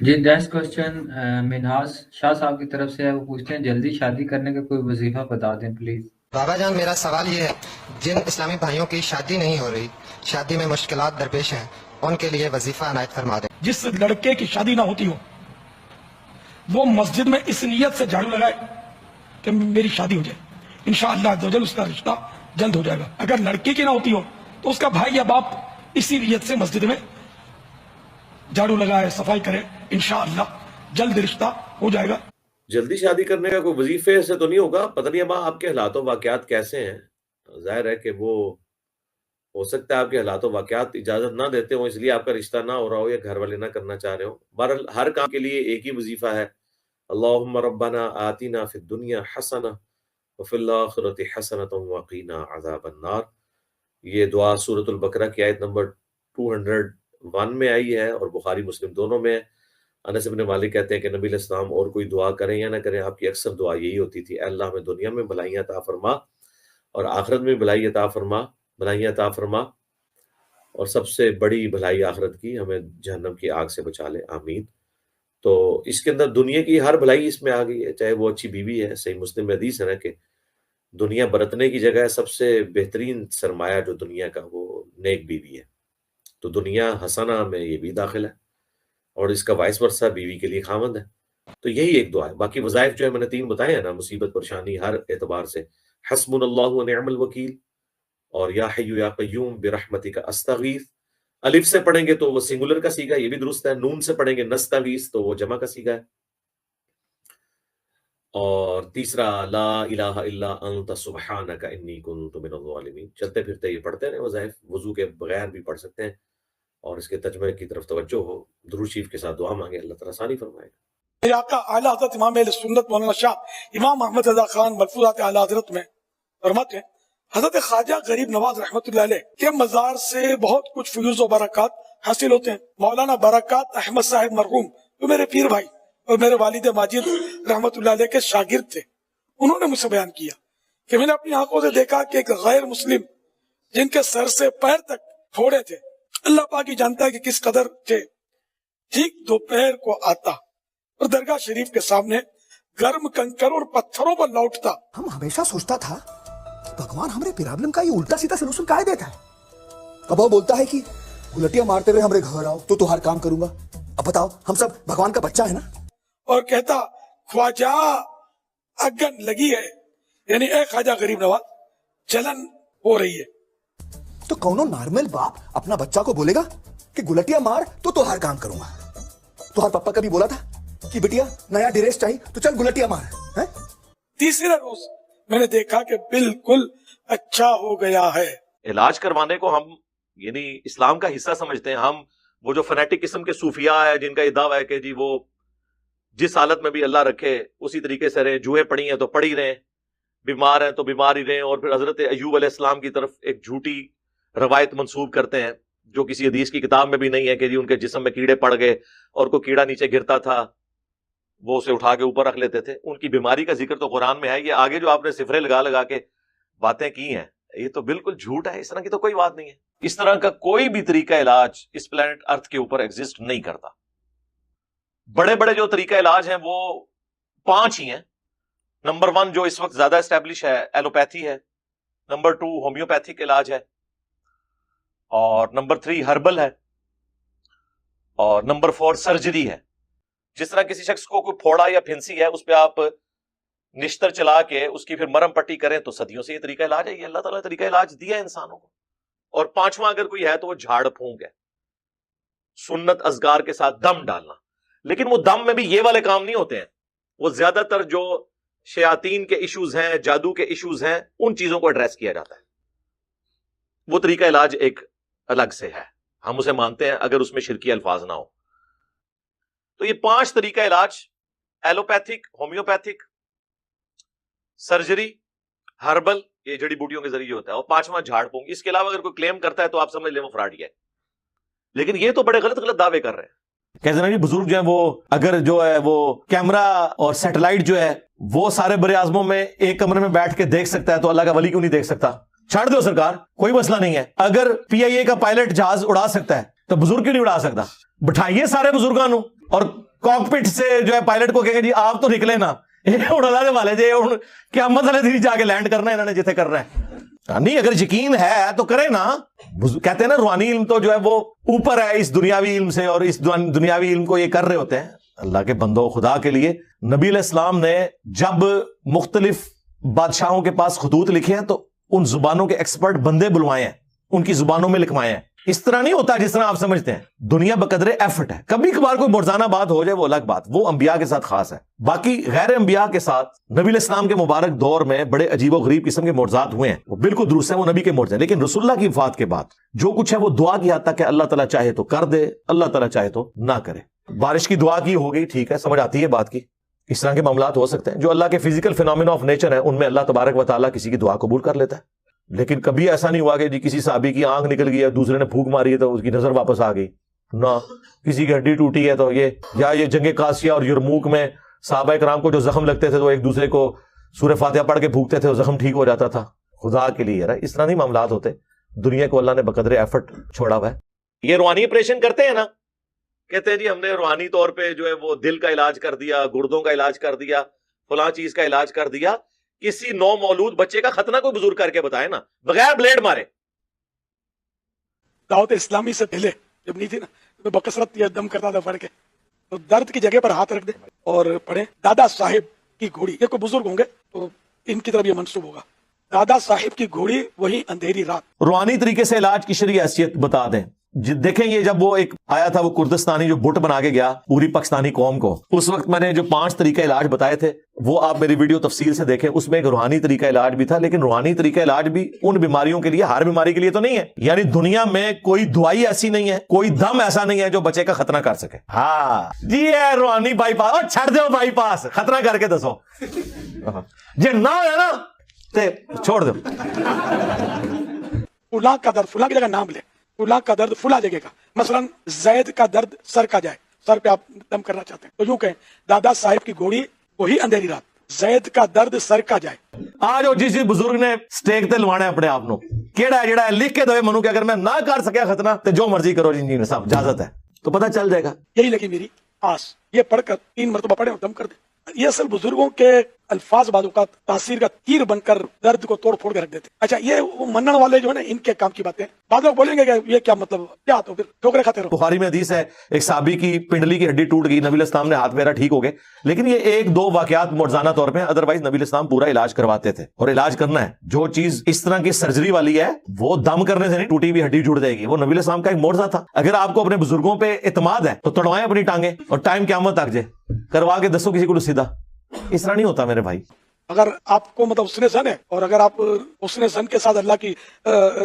جی next question Minhas شاہ صاحب کی طرف سے ہے، وہ پوچھتے ہیں جلدی شادی کرنے کا کوئی وظیفہ بتا دیں پلیز۔ بابا جان میرا سوال یہ ہے، جن اسلامی بھائیوں کی شادی نہیں ہو رہی، شادی میں مشکلات درپیش ہیں، ان کے لیے وظیفہ عنایت فرما دیں۔ جس لڑکے کی شادی نہ ہوتی ہو وہ مسجد میں اس نیت سے جھاڑو لگائے کہ میری شادی ہو جائے، انشاءاللہ عز و جل اس کا رشتہ جلد ہو جائے گا۔ اگر لڑکی کی نہ ہوتی ہو تو اس کا بھائی یا باپ اسی نیت سے مسجد میں جھاڑو لگائے، صفائی کرے، انشاءاللہ جلد رشتہ ہو جائے گا۔ جلدی شادی کرنے کا کوئی وظیفے سے تو نہیں ہوگا، پتہ نہیں ابا آپ کے حالات و واقعات کیسے ہیں۔ ظاہر ہے کہ وہ ہو سکتا ہے آپ کے حالات و واقعات اجازت نہ دیتے ہوں، اس لیے آپ کا رشتہ نہ ہو رہا ہو یا گھر والے نہ کرنا چاہ رہے ہو۔ بہرحال ہر کام کے لیے ایک ہی وظیفہ ہے، اللہم ربنا آتنا فی الدنیا حسنہ وفی الآخرۃ حسنۃ وقنا عذاب النار۔ یہ دعا سورۃ البقرہ کی آیت نمبر 201 میں آئی ہے اور بخاری مسلم دونوں میں ہے۔ انس بن مالک کہتے ہیں کہ نبی علیہ السلام اور کوئی دعا کریں یا نہ کریں، آپ کی اکثر دعا یہی ہوتی تھی، اے اللہ ہمیں دنیا میں بھلائیاں عطا فرما اور آخرت میں بھلائیاں عطا فرما، اور سب سے بڑی بھلائی آخرت کی، ہمیں جہنم کی آگ سے بچا لے، آمین۔ تو اس کے اندر دنیا کی ہر بھلائی اس میں آ گئی ہے، چاہے وہ اچھی بیوی ہے، صحیح مسلم میں حدیث ہے نا کہ دنیا برتنے کی جگہ سب سے بہترین سرمایہ جو دنیا کا وہ نیک بیوی ہے، تو دنیا حسنہ میں یہ بھی داخل ہے، اور اس کا وائس ورثہ بیوی کے لیے خاوند ہے۔ تو یہی ایک دعا ہے، باقی وظائف جو ہے میں نے 3 بتائے ہیں نا، مصیبت پریشانی ہر اعتبار سے، حسبنا اللہ و نعم الوکیل، اور یا حی یا قیوم برحمتک استغیث۔ الف سے پڑھیں گے تو وہ سنگولر کا سیگا، یہ بھی درست ہے، نون سے پڑھیں گے نستغیث تو وہ جمع کا سیگا ہے، اور تیسرا لا الہ الا انت سبحانک انی کنت من الظالمین۔ چلتے پھرتے یہ پڑھتے رہیں وظائف، وضو کے بغیر بھی پڑھ سکتے ہیں، اور اس کے ترجمے کی طرف توجہ ہو، درود شریف کے ساتھ دعا مانگے، اللہ تعالیٰ آسانی فرمائے گا۔ میرے آقا اعلیٰ حضرت امام اہل سنت مولانا شاہ امام احمد رضا خان ملفوظات اعلیٰ حضرت میں فرماتے ہیں، حضرت خواجہ غریب نواز رحمۃ اللہ علیہ کے مزار سے بہت کچھ فیوز و برکات حاصل ہوتے ہیں۔ مولانا برکات احمد صاحب مرحوم جو میرے پیر بھائی اور میرے والد ماجد رحمۃ اللہ علیہ کے شاگرد تھے، انہوں نے مجھ سے بیان کیا کہ میں نے اپنی آنکھوں سے دیکھا کہ ایک غیر مسلم جن کے سر سے پیر تک پھوڑے تھے، اللہ پاک ہی جانتا ہے کہ کس قدر تھے، ٹھیک دوپہر کو آتا اور درگاہ شریف کے سامنے گرم کنکر اور پتھروں پر لوٹتا۔ ہم ہمیشہ سوچتا تھا بھگوان ہمارے پرابلم کا یہ الٹا سیدھا سلوشن کائے دیتا ہے۔ اب وہ بولتا ہے کہ گلٹیاں مارتے ہوئے ہمارے گھر آؤ تو ہر کام کروں گا۔ اب بتاؤ ہم سب بھگوان کا بچہ ہے نا؟ اور کہتا خواجہ اگن لگی ہے، یعنی اے خواجہ غریب نواز جلن ہو رہی ہے۔ تو کونو نارمل باپ اپنا بچہ کو بولے گا کہ گلٹیاں مار تو ہر کام کروں گا؟ تو ہر پپا کبھی بولا تھا کہ بیٹیا نیا ڈریس چاہیے تو چل گلٹیاں مار، ہیں؟ تیسرے روز میں نے دیکھا کہ بالکل اچھا ہو گیا ہے۔ علاج کروانے کو ہم یعنی اسلام کا حصہ سمجھتے ہیں، ہم وہ جو فنیٹک قسم کے صوفیاء ہے جن کا یہ دعویٰ ہے کہ جی وہ جس حالت میں بھی اللہ رکھے اسی طریقے سے رہیں، جوئیں پڑی ہیں تو پڑی رہیں، بیمار ہیں تو بیمار ہی رہیں، اور پھر حضرت ایوب علیہ السلام کی طرف ایک جھوٹی روایت منسوب کرتے ہیں جو کسی حدیث کی کتاب میں بھی نہیں ہے کہ جی ان کے جسم میں کیڑے پڑ گئے اور کوئی کیڑا نیچے گرتا تھا وہ اسے اٹھا کے اوپر رکھ لیتے تھے۔ ان کی بیماری کا ذکر تو قرآن میں ہے، یہ آگے جو آپ نے صفرے لگا لگا کے باتیں کی ہیں یہ تو بالکل جھوٹ ہے، اس طرح کی تو کوئی بات نہیں ہے۔ اس طرح کا کوئی بھی طریقہ علاج اس پلانٹ ارتھ کے اوپر ایگزسٹ نہیں کرتا۔ بڑے بڑے جو طریقہ علاج ہیں وہ 5 ہی ہیں۔ نمبر 1 جو اس وقت زیادہ اسٹیبلش ہے ایلوپیتھی ہے، نمبر 2 ہومیوپیتھک علاج ہے، اور نمبر 3 ہربل ہے، اور نمبر 4 سرجری ہے۔ جس طرح کسی شخص کو کوئی پھوڑا یا پھنسی ہے اس پہ آپ نشتر چلا کے اس کی پھر مرم پٹی کریں تو صدیوں سے یہ طریقہ علاج ہے، یہ اللہ تعالیٰ نے طریقہ علاج دیا ہے انسانوں کو۔ اور 5واں اگر کوئی ہے تو وہ جھاڑ پھونک ہے، سنت اذکار کے ساتھ دم ڈالنا۔ لیکن وہ دم میں بھی یہ والے کام نہیں ہوتے ہیں، وہ زیادہ تر جو شیاطین کے ایشوز ہیں، جادو کے ایشوز ہیں، ان چیزوں کو ایڈریس کیا جاتا ہے۔ وہ طریقہ علاج ایک الگ سے ہے، ہم اسے مانتے ہیں اگر اس میں شرکی الفاظ نہ ہو۔ تو یہ 5 طریقہ علاج، ایلوپیتھک، ہومیوپیتھک، سرجری، ہربل، یہ جڑی بوٹیوں کے ذریعے ہوتا ہے، اور 5واں جھاڑ پھونک۔ اس کے علاوہ اگر کوئی کلیم کرتا ہے تو آپ سمجھ لیں وہ فراڈی ہے۔ لیکن یہ تو بڑے غلط غلط دعوے کر رہے ہیں، کہتے ہیں نا بزرگ جو ہیں وہ اگر جو ہے وہ کیمرہ اور سیٹلائٹ جو ہے وہ سارے بر اعظموں میں ایک کمرے میں بیٹھ کے دیکھ سکتا ہے تو اللہ کا ولی کیوں نہیں دیکھ سکتا؟ چھاڑ دو سرکار، کوئی مسئلہ نہیں ہے۔ اگر پی آئی اے کا پائلٹ جہاز اڑا سکتا ہے تو بزرگ کیوں نہیں اڑا سکتا؟ بٹھائیے سارے بزرگوں، اور کاکپٹ سے جو ہے پائلٹ کو کہیں گے جی آپ تو نکلے نا یہ اڑانے والے جی قیامت والے دن جا کے لینڈ کرنا ہے انہوں نے جتنے کرنا ہے. نہیں اگر یقین ہے تو کرے نا. کہتے ہیں نا روحانی علم تو جو ہے وہ اوپر ہے اس دنیاوی علم سے, اور اس دنیاوی علم کو یہ کر رہے ہوتے ہیں. اللہ کے بندوں خدا کے لیے نبی علیہ السلام نے جب مختلف بادشاہوں کے پاس خطوط لکھے ہیں تو ان زبانوں کے ایکسپرٹ بندے بلوائے ہیں, ان کی زبانوں میں لکھوائے ہیں. اس طرح نہیں ہوتا جس طرح آپ سمجھتے ہیں. دنیا بقدر ایفرٹ ہے. کبھی کبھار کوئی مرزانہ بات ہو جائے وہ الگ بات, وہ انبیاء کے ساتھ خاص ہے. باقی غیر انبیاء کے ساتھ نبی علیہ السلام کے مبارک دور میں بڑے عجیب و غریب قسم کے معجزات ہوئے ہیں, وہ بالکل درست ہیں, وہ نبی کے معجزے ہیں. لیکن رسول اللہ کی وفات کے بعد جو کچھ ہے وہ دعا کی حد تک کہ اللہ تعالیٰ چاہے تو کر دے, اللہ تعالیٰ چاہے تو نہ کرے. بارش کی دعا کی ہو گئی, ٹھیک ہے, سمجھ آتی ہے بات کی. اس طرح کے معاملات ہو سکتے ہیں جو اللہ کے فزیکل فینومینا آف نیچر ہیں, ان میں اللہ تبارک و تعالیٰ کسی کی دعا قبول کر لیتا ہے. لیکن کبھی ایسا نہیں ہوا کہ جی کسی صحابی کی آنکھ نکل گئی ہے, دوسرے نے پھونک ماری ہے تو اس کی نظر واپس آ گئی. نہ کسی کی ہڈی ٹوٹی ہے تو یہ جنگ قاسیہ اور یرموک میں صحابہ کرام کو جو زخم لگتے تھے تو ایک دوسرے کو سورہ فاتحہ پڑھ کے پھونکتے تھے, وہ زخم ٹھیک ہو جاتا تھا. خدا کے لیے یار اس طرح نہیں معاملات ہوتے. دنیا کو اللہ نے بقدر ایفرٹ چھوڑا ہوا ہے. یہ روحانی آپریشن کرتے ہیں نا, کہتے ہیں جی ہم نے روحانی طور پہ جو ہے وہ دل کا علاج کر دیا, گردوں کا علاج کر دیا, فلاں چیز کا علاج کر دیا. کسی نو مولود بچے کا ختنہ کوئی بزرگ کر کے بتائے نا, بغیر بلیڈ مارے. دعوت اسلامی سے پہلے جب نہیں تھی نا, میں بکثرت یہ دم کرتا تھا پڑھ کے, تو درد کی جگہ پر ہاتھ رکھ دے اور پڑھیں دادا صاحب کی گھوڑی. یہ کوئی بزرگ ہوں گے تو ان کی طرف یہ منسوب ہوگا. دادا صاحب کی گھوڑی وہی اندھیری رات. روحانی طریقے سے علاج کی شرعی حیثیت بتا دیں. دیکھیں یہ جب وہ ایک آیا تھا وہ کردستانی جو بٹ بنا کے گیا پوری پاکستانی قوم کو, اس وقت میں نے جو 5 طریقہ علاج بتائے تھے وہ آپ میری ویڈیو تفصیل سے دیکھیں. اس میں ایک روحانی طریقہ علاج بھی تھا, لیکن روحانی طریقہ علاج بھی ان بیماریوں کے لیے, ہر بیماری کے لیے تو نہیں ہے. یعنی دنیا میں کوئی دوائی ایسی نہیں ہے, کوئی دم ایسا نہیں ہے جو بچے کا ختنہ کر سکے. ہاں جی ہے روحانی بائی پاس, اور چھڑ دو بائی پاس, ختنہ کر کے دسو جی نہ ہے نا تے چھوڑ دو. فلاں کا درد, فلاں کی جگہ نام لے, فلاں کا درد فلاں جگہ کا. مثلا زید کا درد سر کا جائے, سر پہ آپ دم کرنا چاہتے ہیں تو یوں کہیں دادا صاحب کی گھوڑی وہی اندھیری رات. زید کا درد سر کا جائے. آج جس بزرگ نے سٹیک تے لوانا ہے اپنے آپ نو, کیڑا ہے جڑا ہے لکھ کے دو منو کہ اگر میں نہ کر سکیا ختنہ تو جو مرضی کرو جی صاحب اجازت ہے, تو پتہ چل جائے گا. یہی لگی میری آس, یہ پڑھ کر 3 مرتبہ پڑھیں اور دم کر دیں. یہ اصل بزرگوں کے الفاظ بعض اوقات تاثیر کا تیر بن کر درد کو توڑ پھوڑ کے رکھ دیتے. اچھا یہ وہ منن والے جو ہے نا ان کے کام کی باتیں, بعد لوگ بولیں گے کہ یہ کیا مطلب, کیا تو پھر ٹھوکرے کھاتے رہو. بخاری میں حدیث ہے ایک صحابی کی پنڈلی کی ہڈی ٹوٹ گئی, نبی علیہ السلام نے ہاتھ میرا ٹھیک ہو گئے. لیکن یہ 1-2 واقعات معجزانہ طور پہ, ادروائز نبی علیہ السلام پورا علاج کرواتے تھے. اور علاج کرنا ہے, جو چیز اس طرح کی سرجری والی ہے وہ دم کرنے سے نہیں, ٹوٹی ہوئی ہڈی جڑ جائے گی. وہ نبی علیہ السلام کا ایک معجزہ تھا. اگر آپ کو اپنے بزرگوں پہ اعتماد ہے تو توڑوائیں اپنی ٹانگیں, اور ٹائم قیامت تک جائے کروا کے دسو کسی کو سیدھا. اس طرح نہیں ہوتا میرے بھائی. اگر آپ کو مطلب حسن زن ہے, اور اگر آپ حسن زن کے ساتھ اللہ کی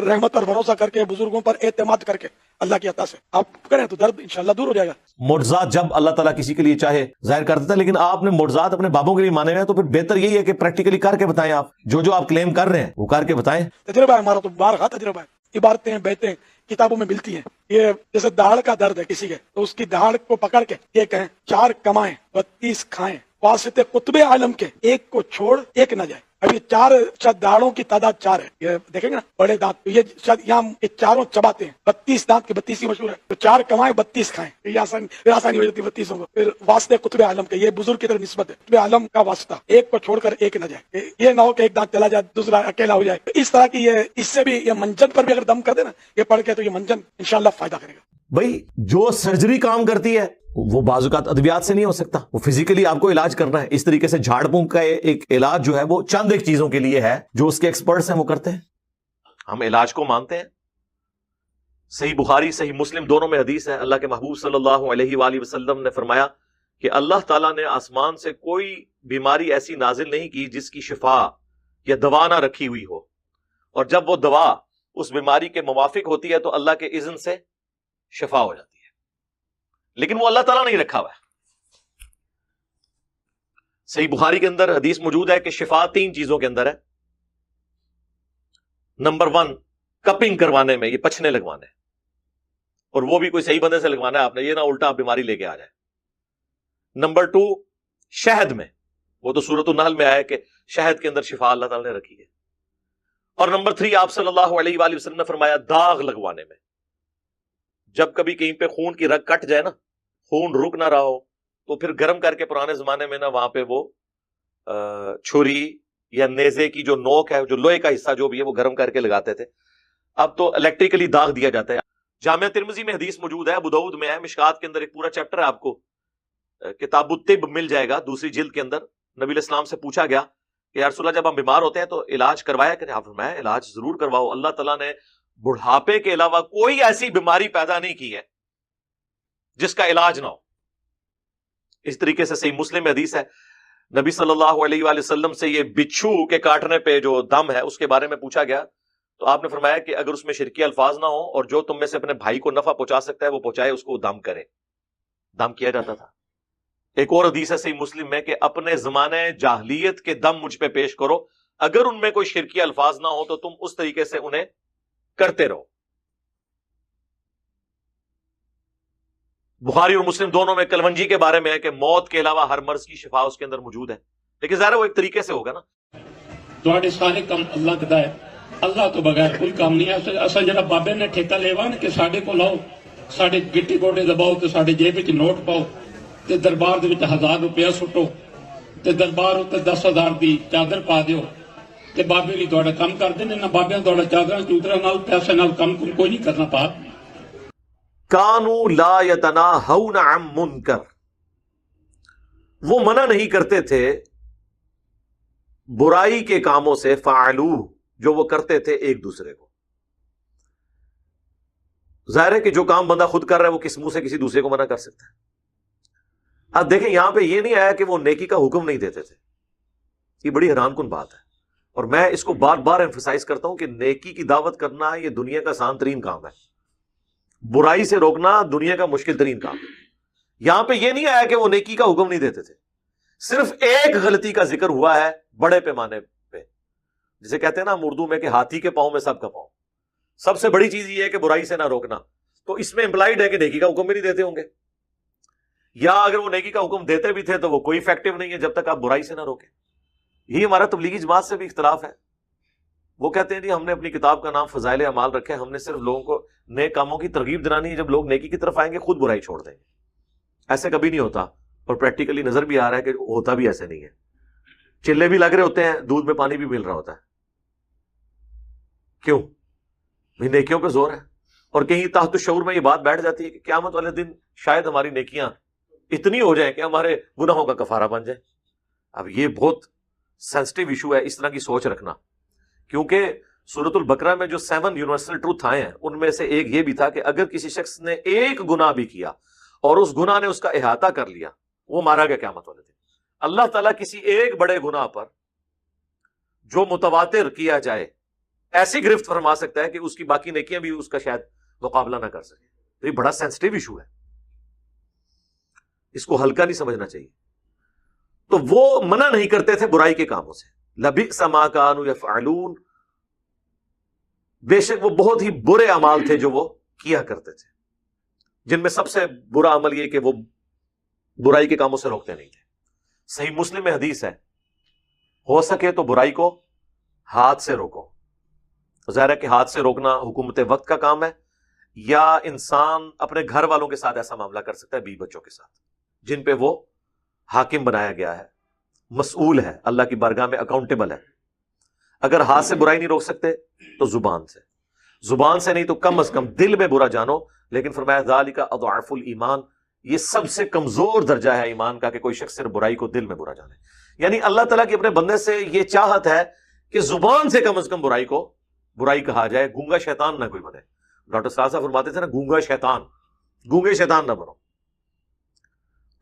رحمت پر بھروسہ کر کے, بزرگوں پر اعتماد کر کے اللہ کی عطا سے آپ کریں تو درد انشاءاللہ دور ہو جائے گا. معجزات جب اللہ تعالیٰ کسی کے لیے چاہے ظاہر کر دیتا ہے, لیکن آپ نے معجزات اپنے بابوں کے لیے مانے ہوئے ہیں, تو پھر بہتر یہی ہے کہ پریکٹیکلی کر کے بتائیں. آپ جو آپ کلیم کر رہے ہیں وہ کر کے بتائیں. تجربہ ہے ہمارا, تو بارہا تجربہ ہے. عبارتیں بیتیں کتابوں میں ملتی ہیں. یہ جیسے دہاڑ کا درد ہے کسی کے, تو اس کی دہاڑ کو پکڑ کے یہ کہیں 4 کمائیں 32 کھائیں, واسطے قطب عالم کے ایک کو چھوڑ ایک نہ جائے. اب یہ 4 دہاڑوں کی تعداد 4 ہے. یہ دیکھیں گے نا بڑے دانت, تو یہ شاید یہاں یہ چاروں چباتے ہیں. 32 دانت کے 32 ہی مشہور ہے, تو 4 کمائیں 32 کھائیں, یہ آسانی ہو جاتی ہے 32 کو. پھر واسطے قطب عالم کے, یہ بزرگ کی طرف نسبت ہے, قطب عالم کا واسطہ, ایک کو چھوڑ کر ایک نہ جائے. یہ نہ ہو کہ ایک دانت چلا جائے دوسرا اکیلا ہو جائے. اس طرح کی یہ, اس سے بھی یہ منجن پر بھی اگر دم کر دے نا یہ پڑھ کے, تو یہ منجن انشاءاللہ فائدہ کرے گا. بھائی جو سرجری کام کرتی ہے وہ بعض اوقات ادویات سے نہیں ہو سکتا, وہ فزیکلی آپ کو علاج کرنا ہے. اس طریقے سے جھاڑ پھونک کا ایک علاج جو ہے وہ چند ایک چیزوں کے لیے ہے, جو اس کے ایکسپرٹس ہیں وہ کرتے ہیں. ہم علاج کو مانتے ہیں. صحیح بخاری صحیح مسلم دونوں میں حدیث ہے, اللہ کے محبوب صلی اللہ علیہ وآلہ وسلم نے فرمایا کہ اللہ تعالیٰ نے آسمان سے کوئی بیماری ایسی نازل نہیں کی جس کی شفا یا دوا نہ رکھی ہوئی ہو, اور جب وہ دوا اس بیماری کے موافق ہوتی ہے تو اللہ کے اذن سے شفا ہو جاتی ہے. لیکن وہ اللہ تعالیٰ نہیں رکھا ہوا ہے. صحیح بخاری کے اندر حدیث موجود ہے کہ شفا 3 چیزوں کے اندر ہے. نمبر 1 کپنگ کروانے میں, یہ پچھنے لگوانے, اور وہ بھی کوئی صحیح بندے سے لگوانا ہے آپ نے, یہ نہ الٹا بیماری لے کے آ جائے. نمبر 2 شہد میں, وہ تو سورۃ النحل میں آیا کہ شہد کے اندر شفا اللہ تعالیٰ نے رکھی ہے. اور نمبر 3 آپ صلی اللہ علیہ وآلہ وسلم نے فرمایا داغ لگوانے میں. جب کبھی کہیں پہ خون کی رگ کٹ جائے نا, خون رک نہ رہا ہو تو پھر گرم کر کے پرانے زمانے میں نا وہاں پہ وہ چھری یا نیزے کی جو نوک ہے، جو لوہے کا حصہ جو بھی ہے، وہ گرم کر کے لگاتے تھے. اب تو الیکٹریکلی داغ دیا جاتا ہے. جامعہ ترمذی میں حدیث موجود ہے، ابو داؤد میں ہے، مشکات کے اندر ایک پورا چیپٹر ہے، آپ کو کتاب الطب مل جائے گا دوسری جلد کے اندر. نبی علیہ السلام سے پوچھا گیا کہ یا رسول اللہ جب ہم بیمار ہوتے ہیں تو علاج کروایا کریں؟ آپ فرمایا علاج ضرور کرواؤ. اللہ تعالیٰ نے بڑھاپے کے علاوہ کوئی ایسی بیماری پیدا نہیں کی ہے جس کا علاج نہ ہو. اس طریقے سے صحیح مسلم میں حدیث ہے، نبی صلی اللہ علیہ وآلہ وسلم سے یہ بچھو کے کاٹنے پہ جو دم ہے اس کے بارے میں پوچھا گیا تو آپ نے فرمایا کہ اگر اس میں شرکی الفاظ نہ ہو اور جو تم میں سے اپنے بھائی کو نفع پہنچا سکتا ہے وہ پہنچائے، اس کو دم کرے. دم کیا جاتا تھا. ایک اور حدیث ہے صحیح مسلم میں کہ اپنے زمانے جاہلیت کے دم مجھ پہ پیش کرو، اگر ان میں کوئی شرکی الفاظ نہ ہو تو تم اس طریقے سے انہیں کرتے رہو. بخاری اور مسلم دونوں میں کلونجی کے بارے میں ہے کہ موت کے علاوہ ہر مرض کی شفا اس کے اندر موجود ہے، لیکن ظاہر ہے وہ ایک طریقے سے ہوگا نا. تواڈے سارے کام اللہ کدا ہے، اللہ تو بغیر کوئی کام نہیں ہے. اساں جڑا بابے نے ٹھیکہ لیوا نا کہ ساڈے کو لاؤ، ساڈے گٹی گوڈے دباؤ تے ساڈے جیب وچ نوٹ پاؤ تے دربار دے وچ 1000 روپیہ سٹو تے دربار اُتے 10,000 دی چادر پا دیو تے بابے لی تواڈا کام کر دینے. نہ بابیاں تواڈا چادراں چودراں نال پیسے نال کم کوئی نہیں کرنا پا. کانوا لا یتناہون عن منکر، وہ منع نہیں کرتے تھے برائی کے کاموں سے، فعلوہ جو وہ کرتے تھے ایک دوسرے کو. ظاہر ہے کہ جو کام بندہ خود کر رہا ہے وہ کس منہ سے کسی دوسرے کو منع کر سکتا ہے. اب دیکھیں یہاں پہ یہ نہیں آیا کہ وہ نیکی کا حکم نہیں دیتے تھے. یہ بڑی حیران کن بات ہے اور میں اس کو بار بار ایمفسائز کرتا ہوں کہ نیکی کی دعوت کرنا یہ دنیا کا آسان ترین کام ہے، برائی سے روکنا دنیا کا مشکل ترین کام. یہاں پہ یہ نہیں آیا کہ وہ نیکی کا حکم نہیں دیتے تھے. صرف ایک غلطی کا ذکر ہوا ہے بڑے پیمانے پہ، جسے کہتے ہیں نا ہم اردو میں کہ ہاتھی کے پاؤں میں سب کا پاؤں. سب سے بڑی چیز یہ ہے کہ برائی سے نہ روکنا. تو اس میں امپلائڈ ہے کہ نیکی کا حکم بھی نہیں دیتے ہوں گے، یا اگر وہ نیکی کا حکم دیتے بھی تھے تو وہ کوئی افیکٹو نہیں ہے جب تک آپ برائی سے نہ روکیں. یہی ہمارا تبلیغی جماعت سے بھی اختلاف ہے. وہ کہتے ہیں جی ہم نے اپنی کتاب کا نام فضائل اعمال رکھا ہے، ہم نے صرف لوگوں کو نیک کاموں کی ترغیب دلانی ہے، جب لوگ نیکی کی طرف آئیں گے خود برائی چھوڑ دیں گے. ایسے کبھی نہیں ہوتا اور پریکٹیکلی نظر بھی آ رہا ہے کہ ہوتا بھی ایسے نہیں ہے. چلے بھی لگ رہے ہوتے ہیں، دودھ میں پانی بھی مل رہا ہوتا ہے. کیوں؟ نیکیوں پہ زور ہے. اور کہیں تحت الشعور میں یہ بات بیٹھ جاتی ہے کہ قیامت والے دن شاید ہماری نیکیاں اتنی ہو جائیں کہ ہمارے گناہوں کا کفارہ بن جائے. اب یہ بہت سینسٹیو ایشو ہے اس طرح کی سوچ رکھنا، کیونکہ سورۃ البقرہ میں جو 7 یونیورسل ٹروتھ آئے ہیں ان میں سے ایک یہ بھی تھا کہ اگر کسی شخص نے ایک گناہ بھی کیا اور اس گناہ نے اس کا احاطہ کر لیا، وہ مارا گیا قیامت والے دن. اللہ تعالیٰ کسی ایک بڑے گناہ پر جو متواتر کیا جائے ایسی گرفت فرما سکتا ہے کہ اس کی باقی نیکیاں بھی اس کا شاید مقابلہ نہ کر سکے. تو یہ بڑا سینسٹیو ایشو ہے، اس کو ہلکا نہیں سمجھنا چاہیے. تو وہ منع نہیں کرتے تھے برائی کے کاموں سے. لبئس ما کانوا یفعلون، بے شک وہ بہت ہی برے اعمال تھے جو وہ کیا کرتے تھے، جن میں سب سے برا عمل یہ کہ وہ برائی کے کاموں سے روکتے نہیں تھے. صحیح مسلم میں حدیث ہے، ہو سکے تو برائی کو ہاتھ سے روکو. ظاہر ہے کہ ہاتھ سے روکنا حکومت وقت کا کام ہے، یا انسان اپنے گھر والوں کے ساتھ ایسا معاملہ کر سکتا ہے، بیوی بچوں کے ساتھ جن پہ وہ حاکم بنایا گیا ہے، مسئول ہے، اللہ کی بارگاہ میں اکاؤنٹیبل ہے. اگر ہاتھ سے برائی نہیں روک سکتے تو زبان سے نہیں تو کم از کم دل میں برا جانو. لیکن فرمایا ذالک اضعف الایمان، یہ سب سے کمزور درجہ ہے ایمان کا کہ کوئی شخص صرف برائی کو دل میں برا جانے. یعنی اللہ تعالیٰ کی اپنے بندے سے یہ چاہت ہے کہ زبان سے کم از کم برائی کو برائی کہا جائے، گونگا شیطان نہ کوئی بنے. ڈاکٹر صاحب فرماتے تھے نا گونگے شیطان نہ بنو.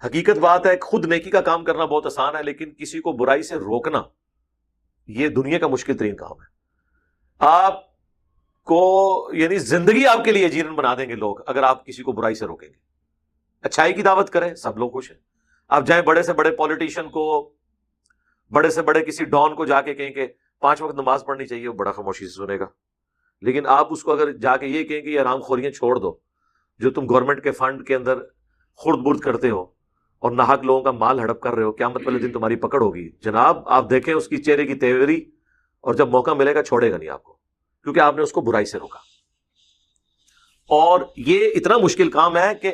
حقیقت بات ہے خود نیکی کا کام کرنا بہت آسان ہے، لیکن کسی کو برائی سے روکنا یہ دنیا کا مشکل ترین کام ہے. آپ کو یعنی زندگی آپ کے لیے جیرن بنا دیں گے لوگ اگر آپ کسی کو برائی سے روکیں گے. اچھائی کی دعوت کریں، سب لوگ خوش ہیں. آپ جائیں بڑے سے بڑے پولیٹیشین کو، بڑے سے بڑے کسی ڈان کو جا کے کہیں کہ 5 وقت نماز پڑھنی چاہیے، وہ بڑا خاموشی سے سنے گا. لیکن آپ اس کو اگر جا کے یہ کہیں کہ یہ حرام خوریاں چھوڑ دو جو تم گورنمنٹ کے فنڈ کے اندر خرد برد کرتے ہو اور ناحق لوگوں کا مال ہڑپ کر رہے ہو، قیامت والے دن تمہاری پکڑ ہوگی. جناب آپ دیکھیں اس کی چہرے کی تیوری، اور جب موقع ملے گا چھوڑے گا نہیں آپ کو، کیونکہ آپ نے اس کو برائی سے روکا. اور یہ اتنا مشکل کام ہے کہ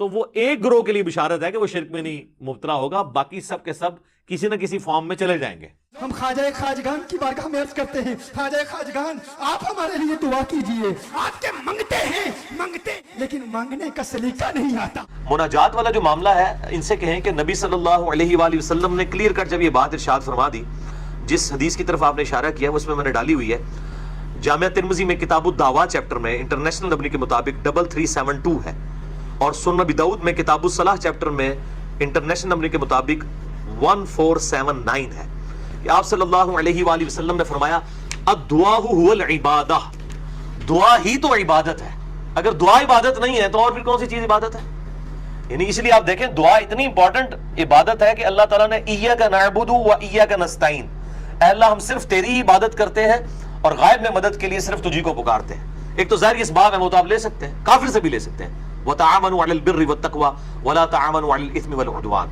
تو وہ ایک گروہ کے لیے بشارت ہے کہ وہ شرک میں نہیں مبتلا ہوگا، باقی سب کے سب کسی نہ کسی فارم میں چلے جائیں گے۔ ہم خواجہ خواجگان کی بارگاہ میں عرض کرتے ہیں، خواجہ خواجگان آپ ہمارے لیے دعا کیجئے، آپ کے منگتے ہیں منگتے، لیکن مانگنے کا سلیقہ نہیں آتا۔ مناجات والا جو معاملہ ہے، ان سے کہیں کہ نبی صلی اللہ علیہ وآلہ وسلم نے کلیئر کٹ جب یہ بات ارشاد فرما دی، جس حدیث کی طرف آپ نے اشارہ کیا اس میں نے ڈالی ہوئی ہے، جامعہ ترمذی میں کتاب الدعوات چیپٹر میں انٹرنیشنل نمبر کے مطابق 3372 ہے، اور سنن ابی داؤد میں کتاب الصلاح چیپٹر میں انٹرنیشنل نمبر کے مطابق 1479 ہے کہ آپ صلی اللہ علیہ وآلہ وسلم نے فرمایا الدعاء هو العبادہ، دعا ہی تو عبادت ہے، اگر دعا عبادت نہیں ہے تو اور پھر کون سی چیز عبادت ہے؟ یعنی اس لیے آپ دیکھیں دعا اتنی امپورٹنٹ عبادت ہے کہ اللہ تعالیٰ نے ایاک نعبد و ایاک نستعین، اے اللہ ہم صرف تیری ہی عبادت کرتے ہیں اور غائب میں مدد کے لیے صرف تجھی کو پکارتے ہیں۔ ایک تو ظاہر اسباب ہے وہ تو آپ لے سکتے ہیں، کافر سے بھی لے سکتے ہیں، وتعاونوا علی البر والتقوی ولا تعاونوا علی الاثم والعدوان،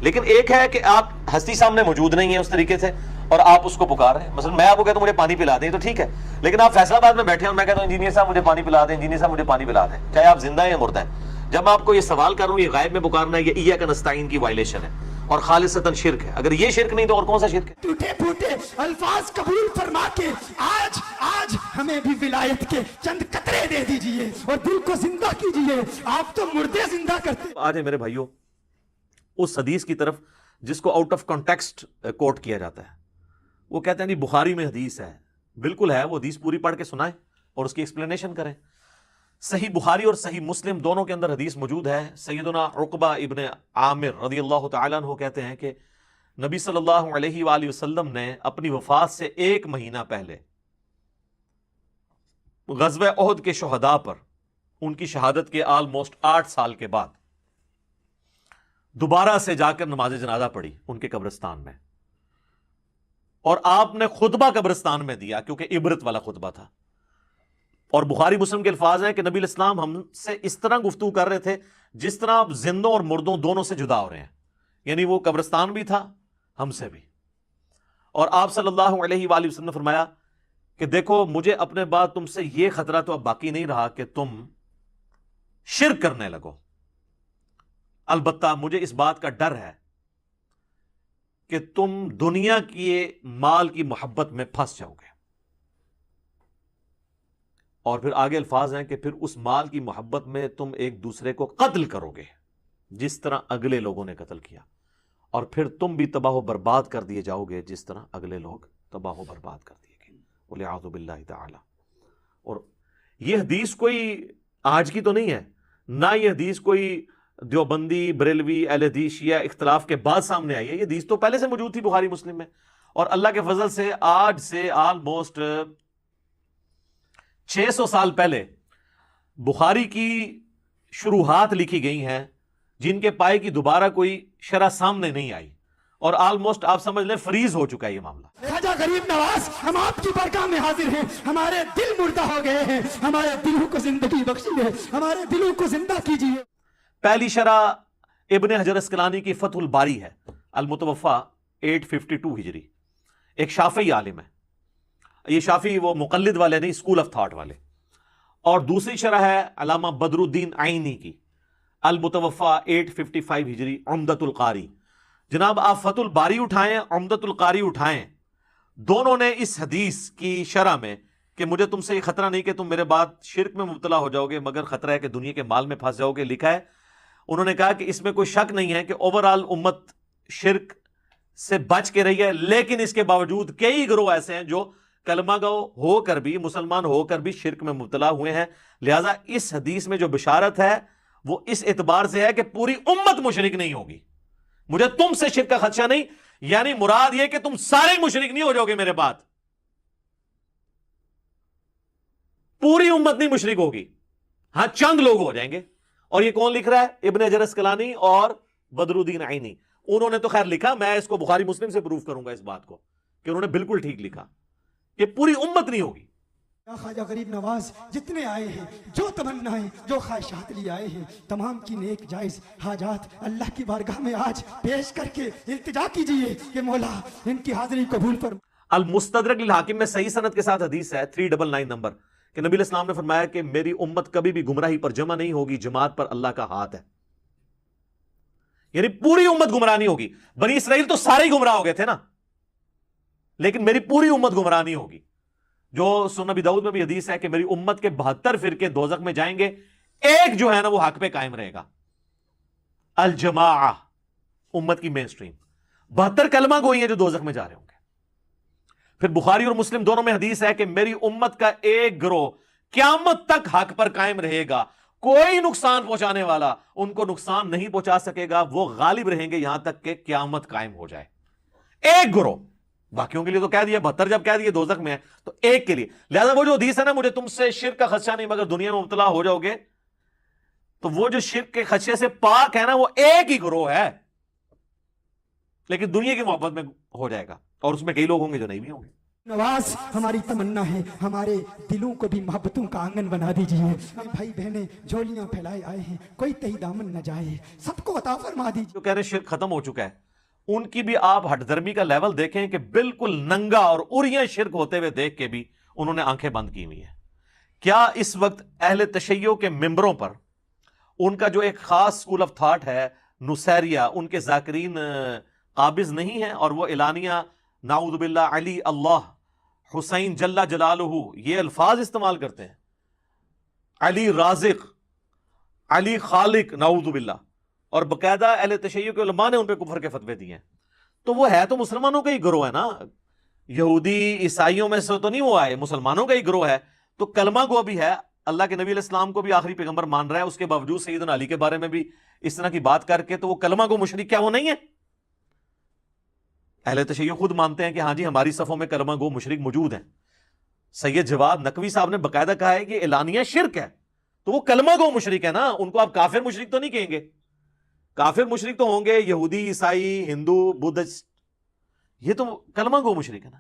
لیکن ایک ہے کہ آپ ہستی سامنے موجود نہیں ہیں اس طریقے سے اور آپ اس کو پکار رہے ہیں، مثلا میں آپ کو کہتا ہوں مجھے پانی پلا دیں تو ٹھیک ہے، لیکن آپ فیصلہ آباد میں بیٹھے ہیں اور میں کہتا ہوں انجینئر صاحب مجھے پانی پلا دیں، انجینئر صاحب مجھے پانی پلا دیں، چاہے آپ زندہ ہیں یا مردہ ہیں، جب میں آپ کو یہ سوال کر رہا ہوں یہ غائب میں پکارنا ہے، یہ ایاک نستعین کی وائلیشن ہے اور خالصتاً شرک ہے۔ اگر یہ شرک نہیں تو اور کون سا شرک ہے؟ ٹوٹے پھوٹے الفاظ قبول فرما کے آج ہمیں بھی ولایت کے چند قطرے دے دیجئے اور دل کو زندہ کیجئے، آپ تو مردے زندہ کرتے۔ آج ہے میرے بھائیوں اس حدیث کی طرف جس کو آؤٹ آف کانٹیکسٹ کوٹ کیا جاتا ہے، وہ کہتے ہیں جی بخاری میں حدیث ہے، بالکل ہے، وہ حدیث پوری پڑھ کے سنائیں اور اس کی ایکسپلینیشن کریں۔ صحیح بخاری اور صحیح مسلم دونوں کے اندر حدیث موجود ہے، سیدنا عقبہ ابن عامر رضی اللہ تعالیٰ عنہ کہتے ہیں کہ نبی صلی اللہ علیہ وآلہ وسلم نے اپنی وفات سے 1 مہینہ پہلے غزوہ احد کے شہداء پر ان کی شہادت کے آلموسٹ 8 سال کے بعد دوبارہ سے جا کر نماز جنازہ پڑھی ان کے قبرستان میں، اور آپ نے خطبہ قبرستان میں دیا کیونکہ عبرت والا خطبہ تھا، اور بخاری مسلم کے الفاظ ہیں کہ نبی علیہ السلام ہم سے اس طرح گفتگو کر رہے تھے جس طرح آپ زندوں اور مردوں دونوں سے جدا ہو رہے ہیں، یعنی وہ قبرستان بھی تھا ہم سے بھی، اور آپ صلی اللہ علیہ وآلہ وسلم نے فرمایا کہ دیکھو مجھے اپنے بعد تم سے یہ خطرہ تو اب باقی نہیں رہا کہ تم شرک کرنے لگو، البتہ مجھے اس بات کا ڈر ہے کہ تم دنیا کی مال کی محبت میں پھنس جاؤ گے، اور پھر آگے الفاظ ہیں کہ پھر اس مال کی محبت میں تم ایک دوسرے کو قتل کرو گے جس طرح اگلے لوگوں نے قتل کیا، اور پھر تم بھی تباہ و برباد کر دیے جاؤ گے جس طرح اگلے لوگ تباہ و برباد کر دیے گئے، وَلِعَاذُ بِاللَّهِ تعالی۔ اور یہ حدیث کوئی آج کی تو نہیں ہے، نہ یہ حدیث کوئی دیوبندی بریلوی اہل حدیث شیعہ اختلاف کے بعد سامنے آئی ہے، یہ حدیث تو پہلے سے موجود تھی بخاری مسلم میں، اور اللہ کے فضل سے آج سے آلموسٹ 600 سال پہلے بخاری کی شروحات لکھی گئی ہیں جن کے پائے کی دوبارہ کوئی شرح سامنے نہیں آئی، اور آلموسٹ آپ سمجھ لیں فریز ہو چکا ہے یہ معاملہ۔ خواجہ غریب نواز ہم آپ کی بارگاہ میں حاضر ہیں، ہمارے دل مردہ ہو گئے ہیں، ہمارے دلوں کو زندگی بخشیے، ہمارے دلوں کو زندہ کیجیے۔ پہلی شرح ابن حجر اسقلانی کی فتح الباری ہے، المتوفا 852 ہجری، ایک شافعی عالم ہے، یہ شافعی وہ مقلد والے نہیں، اسکول آف تھاٹ والے، اور دوسری شرح ہے علامہ بدر الدین عینی کی، المتوفا 855 ہجری، عمدۃ القاری۔ جناب آپ فتح الباری اٹھائیں، عمدۃ القاری اٹھائیں، دونوں نے اس حدیث کی شرح میں کہ مجھے تم سے یہ خطرہ نہیں کہ تم میرے بعد شرک میں مبتلا ہو جاؤ گے مگر خطرہ ہے کہ دنیا کے مال میں پھنس جاؤ گے، لکھا ہے، انہوں نے کہا کہ اس میں کوئی شک نہیں ہے کہ اوورآل امت شرک سے بچ کے رہی ہے، لیکن اس کے باوجود کئی گروہ ایسے ہیں جو کلمہ گو ہو کر بھی، مسلمان ہو کر بھی شرک میں مبتلا ہوئے ہیں، لہٰذا اس حدیث میں جو بشارت ہے وہ اس اعتبار سے ہے کہ پوری امت مشرک نہیں ہوگی، مجھے تم سے شرک کا خدشہ نہیں، یعنی مراد یہ کہ تم سارے مشرک نہیں ہو جاؤ گے میرے بعد، پوری امت نہیں مشرک ہوگی، ہاں چند لوگ ہو جائیں گے۔ اور یہ کون لکھ رہا ہے؟ ابن حجر اسقلانی اور بدر الدین عینی، انہوں نے تو خیر لکھا، میں اس کو بخاری مسلم سے پروف کروں گا اس بات کو کہ انہوں نے بالکل ٹھیک لکھا کہ پوری امت نہیں ہوگی۔ خواجہ غریب نواز جتنے آئے ہیں، جو تمنائیں جو خواہشات لیے آئے ہیں، تمام کی نیک جائز حاجات اللہ کی بارگاہ میں آج پیش کر کے التجا کیجئے کہ مولا ان کی حاضری قبول فرما۔ المستدرک للحاکم میں صحیح سند کے ساتھ حدیث ہے 399 نمبر کہ نبی علیہ السلام نے فرمایا کہ میری امت کبھی بھی گمراہی پر جمع نہیں ہوگی، جماعت پر اللہ کا ہاتھ ہے۔ یعنی پوری امت گمراہ نہیں ہوگی. بنی اسرائیل تو سارے ہی گمراہ ہو گئے تھے نا, لیکن میری پوری امت گمراہ نہیں ہوگی. جو سنن نبی داؤد میں بھی حدیث ہے کہ میری امت کے 72 فرقے دوزخ میں جائیں گے, ایک جو ہے نا وہ حق پہ قائم رہے گا. الجماعہ, امت کی مین سٹریم. 72 کلمہ گوئی ہیں جو دوزخ میں جا رہے ہوں گے. پھر بخاری اور مسلم دونوں میں حدیث ہے کہ میری امت کا ایک گروہ قیامت تک حق پر قائم رہے گا, کوئی نقصان پہنچانے والا ان کو نقصان نہیں پہنچا سکے گا, وہ غالب رہیں گے یہاں تک کہ قیامت قائم ہو جائے. ایک گروہ, باقیوں کے لیے تو کہہ دیا 72 جب کہہ دیے دوزخ میں ہے تو ایک کے لیے. لہذا وہ جو حدیث ہے نا, مجھے تم سے شرک کا خدشہ نہیں مگر دنیا میں مبتلا ہو جاؤ گے, تو وہ جو شرک کے خدشے سے پاک ہے نا وہ ایک ہی گروہ ہے, لیکن دنیا کی محبت میں ہو جائے گا, اور اس میں کئی لوگ ہوں گے جو نہیں بھی ہوں گے. نواز ہماری تمنا ہے ہمارے دلوں کو بھی محبتوں کا آنگن بنا دیجیے. ہم بھائی بہنیں جھولیاں پھیلائے آئے ہیں, کوئی تہی دامن نہ جائے, سب کو عطا فرما دیجیے. جو کہہ رہے شرک ختم ہو چکا ہے, ان کی بھی آپ ہٹ درمی کا لیول دیکھیں کہ بالکل ننگا اور اریاں شرک ہوتے ہوئے دیکھ کے بھی انہوں نے آنکھیں بند کی ہوئی ہیں. کیا اس وقت اہل تشیع کے ممبروں پر ان کا جو ایک خاص اسکول آف تھاٹ ہے نصیریہ, ان کے ذاکرین قابض نہیں ہیں اور وہ اعلانیہ نعوذ باللہ علی اللہ حسین جل جلالہ یہ الفاظ استعمال کرتے ہیں, علی رازق, علی خالق, نعوذ باللہ, اور باقاعدہ اہل تشیع کے علماء نے ان پہ کفر کے فتوے دیے ہیں. تو وہ ہے تو مسلمانوں کا ہی گروہ ہے نا, یہودی عیسائیوں میں سے تو نہیں وہ آئے, مسلمانوں کا ہی گروہ ہے. تو کلمہ گو بھی ہے, اللہ کے نبی علیہ السلام کو بھی آخری پیغمبر مان رہا ہے, اس کے باوجود سیدنا علی کے بارے میں بھی اس طرح کی بات کر کے, تو وہ کلمہ گو مشرک کیا وہ نہیں ہے؟ اہل تشیع خود مانتے ہیں کہ ہاں جی ہماری صفوں میں کلمہ گو مشرک موجود ہیں. سید جواد نقوی صاحب نے باقاعدہ کہا ہے کہ اعلانیہ شرک ہے, تو وہ کلمہ گو مشرک ہے نا, ان کو آپ کافر مشرک تو نہیں کہیں گے. کافر مشرک تو ہوں گے یہودی, عیسائی, ہندو, بدھسٹ, یہ تو کلمہ گو مشرک ہے نا.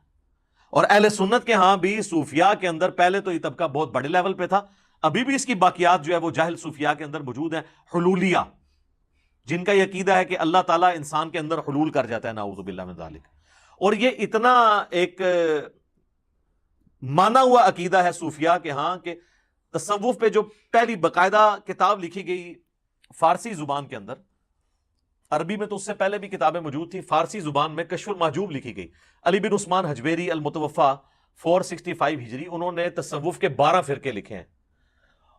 اور اہل سنت کے ہاں بھی صوفیاء کے اندر پہلے تو یہ طبقہ بہت بڑے لیول پہ تھا, ابھی بھی اس کی باقیات جو ہے وہ جاہل صوفیاء کے اندر موجود ہیں, حلولیہ, جن کا یہ عقیدہ ہے کہ اللہ تعالیٰ انسان کے اندر حلول کر جاتا ہے, نعوذ باللہ من ذالک. اور یہ اتنا ایک مانا ہوا عقیدہ ہے صوفیاء کے ہاں کہ تصوف پہ جو پہلی باقاعدہ کتاب لکھی گئی فارسی زبان کے اندر, عربی میں تو اس سے پہلے بھی کتابیں موجود تھی, فارسی زبان میں کشف المحجوب لکھی گئی. علی بن عثمان حجویری المتوفا 465 ہجری, انہوں نے تصوف کے 12 فرقے لکھے ہیں,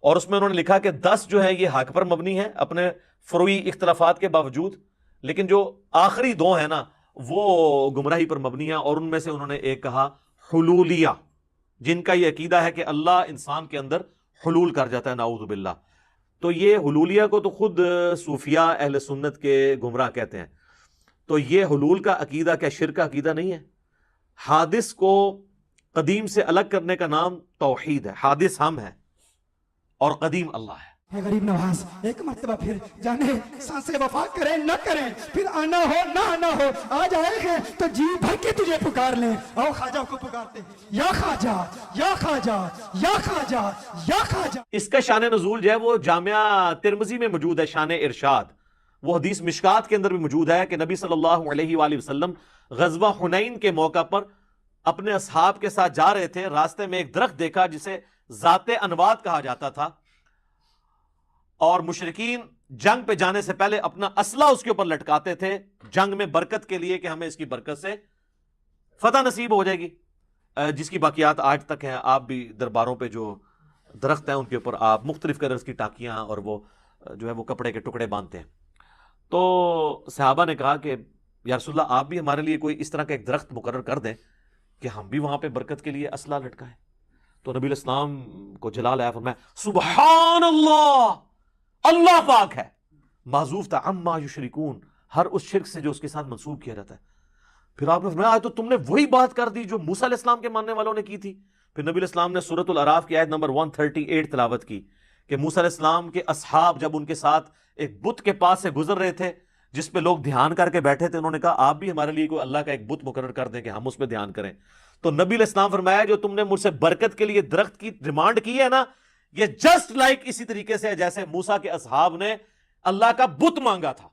اور اس میں انہوں نے لکھا کہ 10 جو ہیں یہ حق پر مبنی ہیں اپنے فروعی اختلافات کے باوجود, لیکن جو آخری 2 ہیں نا وہ گمراہی پر مبنی ہیں. اور ان میں سے انہوں نے ایک کہا حلولیہ, جن کا یہ عقیدہ ہے کہ اللہ انسان کے اندر حلول کر جاتا ہے, نعوذ باللہ. تو یہ حلولیہ کو تو خود صوفیاء اہل سنت کے گمراہ کہتے ہیں. تو یہ حلول کا عقیدہ کیا شرک کا عقیدہ نہیں ہے؟ حادث کو قدیم سے الگ کرنے کا نام توحید ہے. حادث ہم ہیں اور قدیم اللہ ہے. اے غریب نواز, ایک مرتبہ پھر جانے سانسیں وفا کریں نہ کریں, پھر آنا ہو نہ آنا ہو, آ جائے ہیں تو جی بھر کے تجھے پکار لیں. آؤ خواجہ کو پکارتے ہیں, یا خواجہ یا خواجہ یا خواجہ یا خواجہ. اس کا شان نزول جو ہے وہ جامعہ ترمذی میں موجود ہے, شان ارشاد. وہ حدیث مشکات کے اندر بھی موجود ہے کہ نبی صلی اللہ علیہ وآلہ وسلم غزوہ حنین کے موقع پر اپنے اصحاب کے ساتھ جا رہے تھے, راستے میں ایک درخت دیکھا جسے ذات انواد کہا جاتا تھا, اور مشرکین جنگ پہ جانے سے پہلے اپنا اسلحہ اس کے اوپر لٹکاتے تھے جنگ میں برکت کے لیے کہ ہمیں اس کی برکت سے فتح نصیب ہو جائے گی, جس کی باقیات آج تک ہیں. آپ بھی درباروں پہ جو درخت ہیں ان کے اوپر آپ مختلف کلرز کی ٹاکیاں اور وہ جو ہے وہ کپڑے کے ٹکڑے باندھتے ہیں. تو صحابہ نے کہا کہ یا رسول اللہ آپ بھی ہمارے لیے کوئی اس طرح کا ایک درخت مقرر کر دیں کہ ہم بھی وہاں پہ برکت کے لیے اسلحہ لٹکائیں. تو نبی علیہ السلام کو جلال آیا, فرمایا سبحان اللہ, اللہ پاک ہے, معذوف تھا عما یشرکون, ہر اس شرک سے جو اس کے ساتھ منسوب کیا جاتا ہے. پھر آپ نے فرمایا تو تم نے وہی بات کر دی جو موسیٰ علیہ السلام کے ماننے والوں نے کی تھی. پھر نبی علیہ السلام نے سورۃ الاعراف کی آیت نمبر 138 تلاوت کی کہ موسیٰ علیہ السلام کے اصحاب جب ان کے ساتھ ایک بت کے پاس سے گزر رہے تھے جس پہ لوگ دھیان کر کے بیٹھے تھے, انہوں نے کہا آپ بھی ہمارے لیے کوئی اللہ کا ایک بت مقرر کر دیں کہ ہم اس پہ دھیان کریں. تو نبی علیہ السلام فرمایا جو تم نے مجھ سے برکت کے لیے درخت کی ڈیمانڈ کی ہے نا, یہ جسٹ لائک اسی طریقے سے جیسے موسیٰ کے اصحاب نے اللہ کا بت مانگا تھا.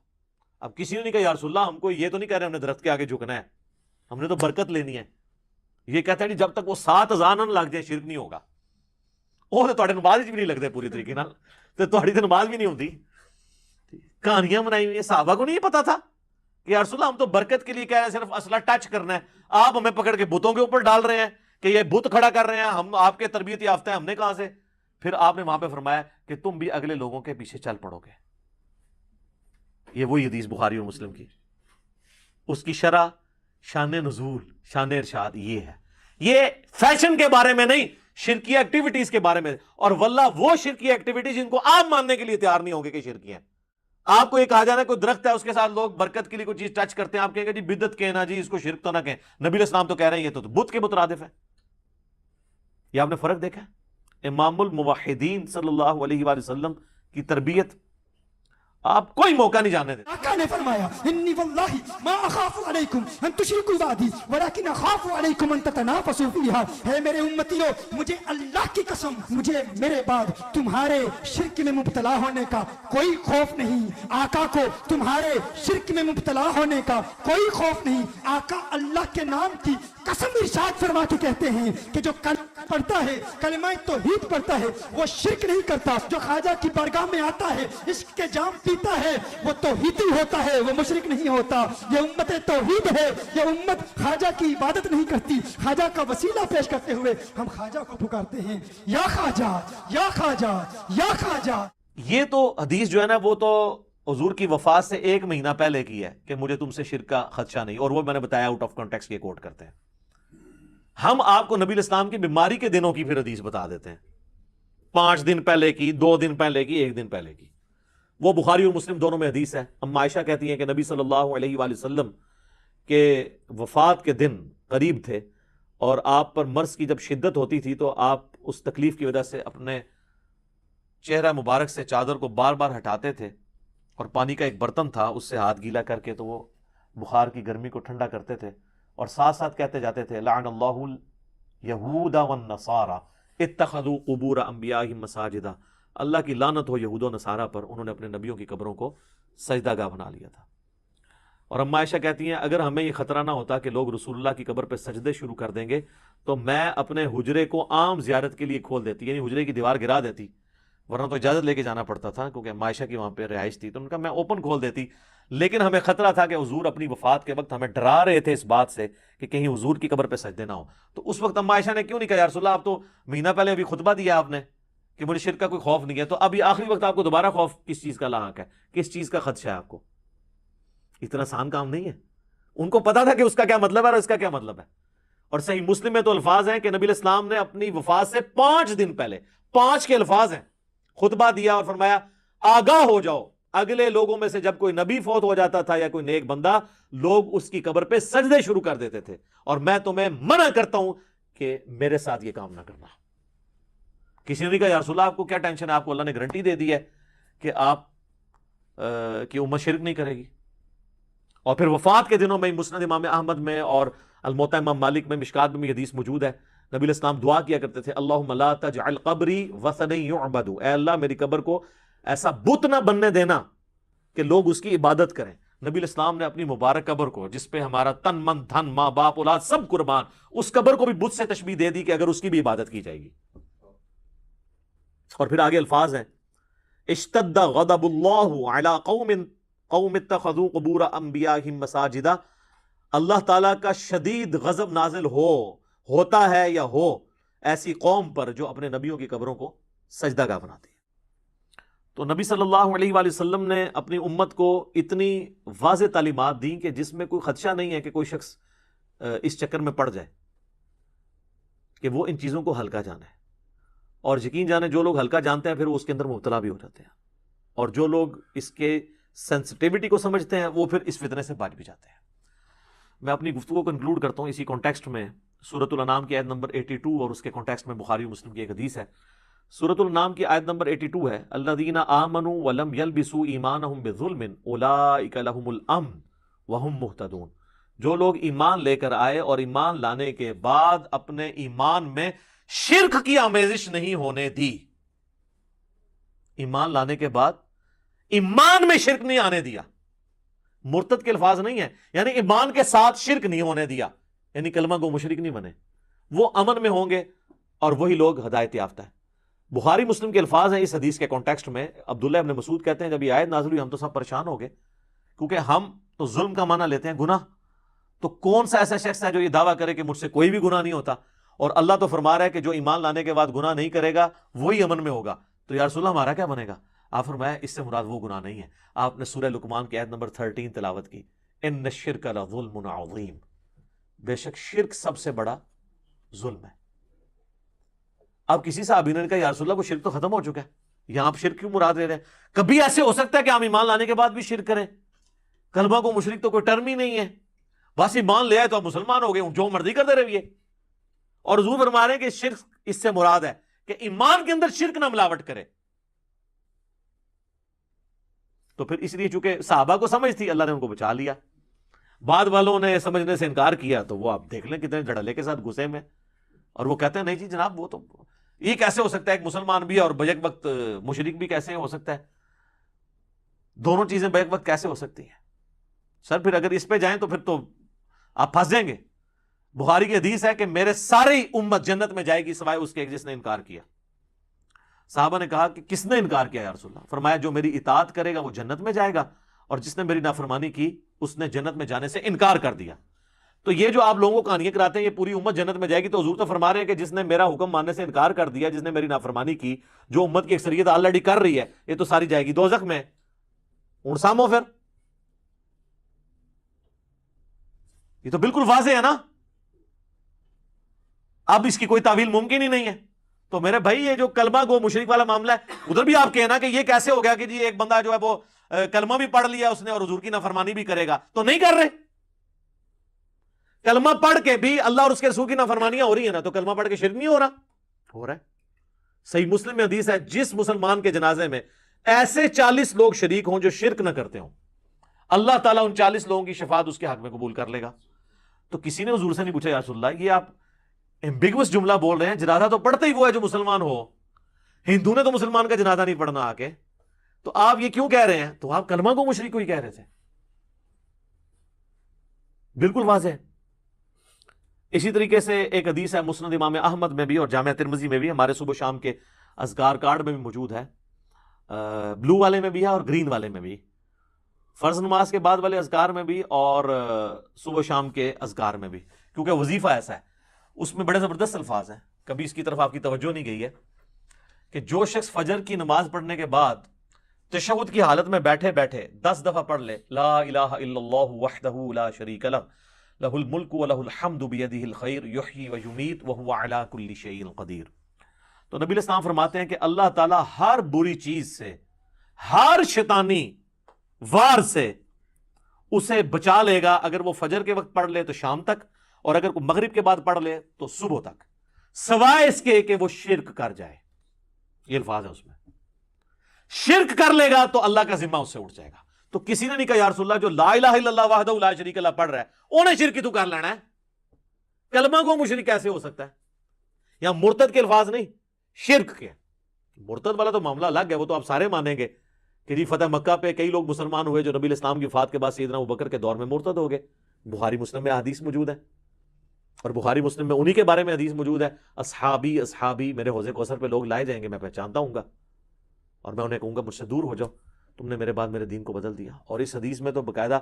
اب کسی نے نہیں کہا یا رسول اللہ ہم کو یہ تو نہیں کہہ رہے ہم نے درخت کے آگے جھکنا ہے, ہم نے تو برکت لینی ہے. یہ کہتا ہے جب تک وہ 7 اذان نہ لگ جائے شرک نہیں ہوگا. وہ تو تواڈے نماز بھی نہیں لگتے پوری طریقے نال, تے تواڈی تے نماز بھی نہیں ہوندی. کہانیاں بنائی ہوئی ہیں. صحابہ کو نہیں پتا تھا کہ یا رسول اللہ ہم تو برکت کے لیے کہہ رہے ہیں, صرف اسلحہ ٹچ کرنا ہے, آپ ہمیں پکڑ کے بتوں کے اوپر ڈال رہے ہیں کہ یہ بت کھڑا کر رہے ہیں, ہم آپ کے تربیت یافتہ ہیں, ہم نے کہاں سے. پھر آپ نے وہاں پہ فرمایا کہ تم بھی اگلے لوگوں کے پیچھے چل پڑو گے. یہ وہی حدیث بخاری اور مسلم کی, اس کی شرح, شان نزول, شان ارشاد یہ ہے. یہ فیشن کے بارے میں نہیں, شرکی ایکٹیویٹیز کے بارے میں. اور واللہ وہ شرکی ایکٹیویٹیز جن کو آپ ماننے کے لیے تیار نہیں ہوں گے کہ شرکی ہیں. آپ کو یہ کہا جانا ہے کوئی درخت ہے اس کے ساتھ لوگ برکت کے لیے کوئی چیز ٹچ کرتے ہیں, آپ کہیں گے جی بدعت کہنا, جی اس کو شرک تو نہ کہیں. نبی علیہ السلام تو کہہ رہے ہیں یہ تو بت کے مترادف ہے. یہ آپ نے فرق دیکھا ہے. امام الموحدین صلی اللہ علیہ وآلہ وسلم کی تربیت آپ کوئی موقع نہیں جانے دیتے. آقا نے فرمایا انی واللہ ما اخاف علیکم ان تشرکوا بعدی ولکن اخاف علیکم ان تتنافسوا فیہا. ہے میرے امتیوں, مجھے اللہ کی قسم, مجھے میرے بعد تمہارے شرک میں مبتلا ہونے کا کوئی خوف نہیں. آقا کو تمہارے شرک میں مبتلا ہونے کا کوئی خوف نہیں. آقا اللہ کے نام کی قسم ارشاد فرما کے کہتے ہیں کہ جو کلمہ پڑھتا ہے, کلمہ توحید پڑھتا ہے, وہ شرک نہیں کرتا. جو خواجہ کی بارگاہ میں آتا ہے, عشق کے جام پیتا ہے, وہ توحیدی ہوتا ہے, وہ مشرک نہیں ہوتا. یہ امت توحید ہے, یہ امت خواجہ کی عبادت نہیں کرتی. خواجہ کا وسیلہ پیش کرتے ہوئے ہم خواجہ کو پکارتے ہیں, یا خواجہ, یا خواجہ, یا خواجہ. یہ تو حدیث جو ہے نا وہ تو حضور کی وفات سے 1 مہینہ پہلے کی ہے کہ مجھے تم سے شرک کا خدشہ نہیں, اور وہ میں نے بتایا آؤٹ آف کانٹیکسٹ یہ کوٹ کرتے ہیں. ہم آپ کو نبی علیہ السلام کی بیماری کے دنوں کی پھر حدیث بتا دیتے ہیں, 5 دن پہلے کی, 2 دن پہلے کی, 1 دن پہلے کی. وہ بخاری اور مسلم دونوں میں حدیث ہے. اما عائشہ کہتی ہیں کہ نبی صلی اللہ علیہ وآلہ وسلم کے وفات کے دن قریب تھے, اور آپ پر مرض کی جب شدت ہوتی تھی تو آپ اس تکلیف کی وجہ سے اپنے چہرہ مبارک سے چادر کو بار بار ہٹاتے تھے, اور پانی کا ایک برتن تھا اس سے ہاتھ گیلا کر کے تو وہ بخار کی گرمی کو ٹھنڈا کرتے تھے, اور ساتھ ساتھ کہتے جاتے تھے لعن اللہ الیہود والنصارى اتخذوا قبور انبیائہم مساجدا. اللہ کی لعنت ہو یہود و نصارہ پر, انہوں نے اپنے نبیوں کی قبروں کو سجدہ گاہ بنا لیا تھا. اور اما عائشہ کہتی ہیں اگر ہمیں یہ خطرہ نہ ہوتا کہ لوگ رسول اللہ کی قبر پہ سجدے شروع کر دیں گے تو میں اپنے حجرے کو عام زیارت کے لیے کھول دیتی, یعنی حجرے کی دیوار گرا دیتی, ورنہ تو اجازت لے کے جانا پڑتا تھا کیونکہ اما عائشہ کی وہاں پہ رہائش تھی, تو ان کا میں اوپن کھول دیتی. لیکن ہمیں خطرہ تھا کہ حضور اپنی وفات کے وقت ہمیں ڈرا رہے تھے اس بات سے کہ کہیں حضور کی قبر پہ سجدے نہ ہو. تو اس وقت اما عائشہ نے کیوں نہیں کہا یا رسول اللہ آپ تو مہینہ پہلے ابھی خطبہ دیا آپ نے کہ مجھے شرک کا کوئی خوف نہیں ہے, تو اب یہ آخری وقت آپ کو دوبارہ خوف کس چیز کا لاحق ہے, کس چیز کا خدشہ ہے آپ کو؟ اتنا آسان کام نہیں ہے. ان کو پتا تھا کہ اس کا کیا مطلب ہے اور اس کا کیا مطلب ہے. اور صحیح مسلم میں تو الفاظ ہیں کہ نبی علیہ السلام نے اپنی وفات سے 5 دن پہلے, 5 کے الفاظ ہیں, خطبہ دیا اور فرمایا آگاہ ہو جاؤ, اگلے لوگوں میں سے جب کوئی نبی فوت ہو جاتا تھا یا کوئی نیک بندہ, لوگ اس کی قبر پہ سجدے شروع کر دیتے تھے, اور میں تمہیں منع کرتا ہوں کہ میرے ساتھ یہ کام نہ کرنا. کسی نے نہیں کہا یا رسول اللہ آپ کو کیا ٹینشن ہے, آپ کو اللہ نے گارنٹی دے دی ہے کہ آپ کی امت شرک نہیں کرے گی. اور پھر وفات کے دنوں میں مسند امام احمد میں اور الموطا امام مالک میں مشکات میں بھی حدیث موجود ہے, نبی علیہ السلام دعا کیا کرتے تھے اللہم لا تجعل قبری وثنا یعبد, اے اللہ میری قبر کو ایسا بت نہ بننے دینا کہ لوگ اس کی عبادت کریں. نبی علیہ السلام نے اپنی مبارک قبر کو, جس پہ ہمارا تن من دھن ماں باپ اولاد سب قربان, اس قبر کو بھی بت سے تشبیہ دے دی کہ اگر اس کی بھی عبادت کی جائے گی. اور پھر آگے الفاظ ہیں اشتد غضب اللہ علی قوم اتخذوا قبور انبیائہم مساجدا. اللہ تعالیٰ کا شدید غضب نازل ہوتا ہے یا ہو ایسی قوم پر جو اپنے نبیوں کی قبروں کو سجدہ گاہ بناتی ہے. تو نبی صلی اللہ علیہ وآلہ وسلم نے اپنی امت کو اتنی واضح تعلیمات دیں کہ جس میں کوئی خدشہ نہیں ہے کہ کوئی شخص اس چکر میں پڑ جائے کہ وہ ان چیزوں کو ہلکا جانے. اور یقین جانے جو لوگ ہلکا جانتے ہیں پھر وہ اس کے اندر مبتلا بھی ہو جاتے ہیں, اور جو لوگ اس کے سینسٹیوٹی کو سمجھتے ہیں وہ پھر اس فتنے سے بچ بھی جاتے ہیں. میں اپنی گفتگو کو کنکلوڈ کرتا ہوں اسی کانٹیکسٹ میں. سورۃ الانعام کی آیت نمبر 82 اور اس کے کانٹیکسٹ میں بخاری و مسلم کی ایک حدیث ہے. سورۃ الانعام کی آیت نمبر 82 ہے الذین آمنوا ولم یلبسوا ایمانہم بظلم اولئک لہم الامن وہم مہتدون. جو لوگ ایمان لے کر آئے اور ایمان لانے کے بعد اپنے ایمان میں شرک کی آمیزش نہیں ہونے دی. ایمان لانے کے بعد ایمان میں شرک نہیں آنے دیا. مرتد کے الفاظ نہیں ہیں, یعنی ایمان کے ساتھ شرک نہیں ہونے دیا, یعنی کلمہ گو مشرک نہیں بنے. وہ امن میں ہوں گے اور وہی لوگ ہدایت یافتہ ہے. بخاری مسلم کے الفاظ ہیں اس حدیث کے کانٹیکسٹ میں. عبداللہ ابن مسعود کہتے ہیں جب یہ آیت نازل ہوئی ہم تو سب پریشان ہو گئے، کیونکہ ہم تو ظلم کا معنی لیتے ہیں گناہ. تو کون سا ایسا شخص ہے جو یہ دعویٰ کرے کہ مجھ سے کوئی بھی گناہ نہیں ہوتا، اور اللہ تو فرما رہا ہے کہ جو ایمان لانے کے بعد گناہ نہیں کرے گا وہی امن میں ہوگا. تو یا رسول اللہ ہمارا کیا بنے گا؟ آپ فرمایا اس سے مراد وہ گناہ نہیں ہے. آپ نے سورہ لقمان کی آیت نمبر 13 تلاوت کی، ان الشرک لظلم عظیم، بے شک شرک سب سے بڑا ظلم ہے. اب کسی صحابی نے کہا یا رسول اللہ وہ شرک تو ختم ہو چکا ہے، یہاں آپ شرک کیوں مراد لے رہے ہیں؟ کبھی ایسے ہو سکتا ہے کہ ہم ایمان لانے کے بعد بھی شرک کریں؟ کلمہ کو مشرک تو کوئی ٹرم ہی نہیں ہے، بس ایمان لے آئے تو آپ مسلمان ہو گئے، جو مرضی کرتے رہیے. اور حضور فرما رہے ہیں کہ شرک اس سے مراد ہے کہ ایمان کے اندر شرک نہ ملاوٹ کرے. تو پھر اس لیے چونکہ صحابہ کو سمجھ تھی اللہ نے ان کو بچا لیا. بعد والوں نے سمجھنے سے انکار کیا تو وہ آپ دیکھ لیں کتنے جھڑلے کے ساتھ گھسے میں، اور وہ کہتے ہیں نہیں جی جناب وہ تو یہ کیسے ہو سکتا ہے، ایک مسلمان بھی اور بیک وقت مشرک بھی کیسے ہو سکتا ہے، دونوں چیزیں بیک وقت کیسے ہو سکتی ہیں؟ سر پھر اگر اس پہ جائیں تو پھر تو آپ پھنس جائیں گے. بخاری کی حدیث ہے کہ میرے ساری امت جنت میں جائے گی سوائے اس کے ایک جس نے انکار کیا. صحابہ نے کہا کہ کس نے انکار کیا یا رسول اللہ؟ فرمایا جو میری اطاعت کرے گا وہ جنت میں جائے گا، اور جس نے میری نافرمانی کی اس نے جنت میں جانے سے انکار کر دیا. تو یہ جو آپ لوگوں کو کہانیاں کراتے ہیں یہ پوری امت جنت میں جائے گی، تو حضور تو فرما رہے ہیں کہ جس نے میرا حکم ماننے سے انکار کر دیا، جس نے میری نافرمانی کی، جو امت کی اکثریت آلریڈی کر رہی ہے، یہ تو ساری جائے گی دوزخ میں. اون سامو پھر یہ تو بالکل واضح ہے نا، اب اس کی کوئی تعویل ممکن ہی نہیں ہے. تو میرے بھائی یہ جو کلمہ گو مشرک والا معاملہ ہے ادھر بھی آپ کہنا کہ یہ کیسے ہو گیا کہ جی ایک بندہ جو ہے وہ کلمہ بھی پڑھ لیا اس نے اور حضور کی نافرمانی بھی کرے گا، تو نہیں کر رہے. کلمہ پڑھ کے بھی اللہ اور اس کے رسول کی نافرمانیاں ہو رہی ہیں نا، تو کلمہ پڑھ کے شرک نہیں ہو رہا؟ ہو رہا ہے. صحیح مسلم میں حدیث ہے جس مسلمان کے جنازے میں ایسے 40 لوگ شریک ہوں جو شرک نہ کرتے ہوں، اللہ تعالیٰ ان 40 لوگوں کی شفاعت اس کے حق میں قبول کر لے گا. تو کسی نے حضور سے نہیں پوچھا یا رسول اللہ یہ آپ ایمبیگوس جملہ بول رہے ہیں، جنازہ تو پڑھتا ہی وہ ہے جو مسلمان ہو، ہندو نے تو مسلمان کا جنازہ نہیں پڑھنا آ کے، تو آپ یہ کیوں کہہ رہے ہیں؟ تو آپ کلمہ کو مشرک کو ہی کہہ رہے تھے. بالکل واضح ہے. اسی طریقے سے ایک حدیث ہے مسند امام احمد میں بھی اور جامعہ ترمذی میں بھی، ہمارے صبح شام کے اذکار کارڈ میں بھی موجود ہے، بلو والے میں بھی ہے اور گرین والے میں بھی، فرض نماز کے بعد والے اذکار میں بھی اور صبح شام کے اذکار میں بھی، کیونکہ وظیفہ ایسا ہے اس میں بڑے زبردست الفاظ ہیں. کبھی اس کی طرف آپ کی توجہ نہیں گئی ہے کہ جو شخص فجر کی نماز پڑھنے کے بعد تشہد کی حالت میں بیٹھے بیٹھے 10 دفعہ پڑھ لے لا الہ الا اللہ وحدہ لا شریک لہ لہ الملک ولہ الحمد بیدہ الخیر یحیی ویمیت وہو علی کل شیء قدیر، تو نبی الاسلام فرماتے ہیں کہ اللہ تعالیٰ ہر بری چیز سے، ہر شیطانی وار سے اسے بچا لے گا اگر وہ فجر کے وقت پڑھ لے تو شام تک، اور اگر وہ مغرب کے بعد پڑھ لے تو صبح تک، سوائے اس کے کہ وہ شرک کر جائے. یہ الفاظ ہے اس میں، شرک کر لے گا تو اللہ کا ذمہ اس سے اٹھ جائے گا. تو کسی نے نہیں کہا یا رسول اللہ جو لا الہ الا اللہ وحدہ لا شریک لہ پڑھ رہا ہے انہیں شرک تو کر لینا ہے، کلمہ کو مشرک کیسے ہو سکتا ہے؟ یہاں مرتد کے الفاظ نہیں، شرک کے. مرتد والا تو معاملہ الگ ہے، وہ تو آپ سارے مانیں گے کہ جی فتح مکہ پہ کئی لوگ مسلمان ہوئے جو نبی الاسلام کی وفات کے بعد سیدنا ابوبکر کے دور میں مرتد ہو گئے. بخاری مسلم میں حدیث موجود ہے، اور بخاری مسلم میں انہی کے بارے میں حدیث موجود ہے، اصحابی اصحابی، میرے حوض کوثر پہ لوگ لائے جائیں گے، میں پہچانتا ہوں گا اور میں انہیں کہوں گا مجھ سے دور ہو جاؤ، تم نے میرے بعد میرے دین کو بدل دیا. اور اس حدیث میں تو باقاعدہ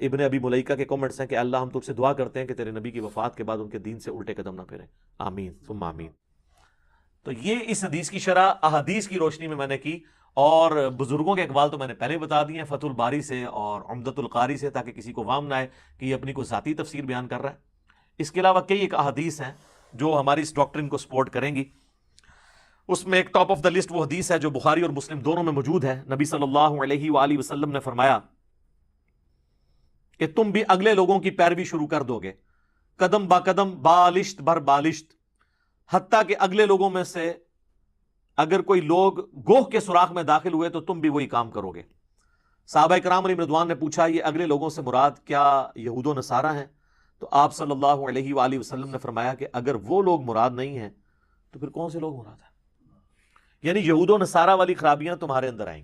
ابن ابی ملیکہ کے کامنٹس ہیں کہ اللہ ہم تجھ سے دعا کرتے ہیں کہ تیرے نبی کی وفات کے بعد ان کے دین سے الٹے قدم نہ پھریں، آمین ثم آمین. تو یہ اس حدیث کی شرح احادیث کی روشنی میں نے کی، اور بزرگوں کے اقوال تو میں نے پہلے بتا دیے ہیں فتح الباری سے اور عمدۃ القاری سے، تاکہ کسی کو وہم نہ آئے کہ یہ اپنی کوئی ذاتی تفسیر بیان کر رہا ہے. اس کے علاوہ کئی ایک احادیث ہیں جو ہماری اس ڈاکٹرن کو سپورٹ کریں گی. اس میں ایک ٹاپ آف دا لسٹ وہ حدیث ہے جو بخاری اور مسلم دونوں میں موجود ہے. نبی صلی اللہ علیہ وآلہ وسلم نے فرمایا کہ تم بھی اگلے لوگوں کی پیروی شروع کر دو گے، قدم با قدم، بالشت بر بالشت، حتیٰ کہ اگلے لوگوں میں سے اگر کوئی لوگ گوہ کے سوراخ میں داخل ہوئے تو تم بھی وہی کام کرو گے. صحابہ کرام علیہم رضوان نے پوچھا یہ اگلے لوگوں سے مراد کیا یہود و نصارہ ہیں؟ تو آپ صلی اللہ علیہ وآلہ وسلم نے فرمایا کہ اگر وہ لوگ مراد نہیں ہیں تو پھر کون سے لوگ مراد ہیں؟ یعنی یہود و نصارہ والی خرابیاں تمہارے اندر آئیں گی.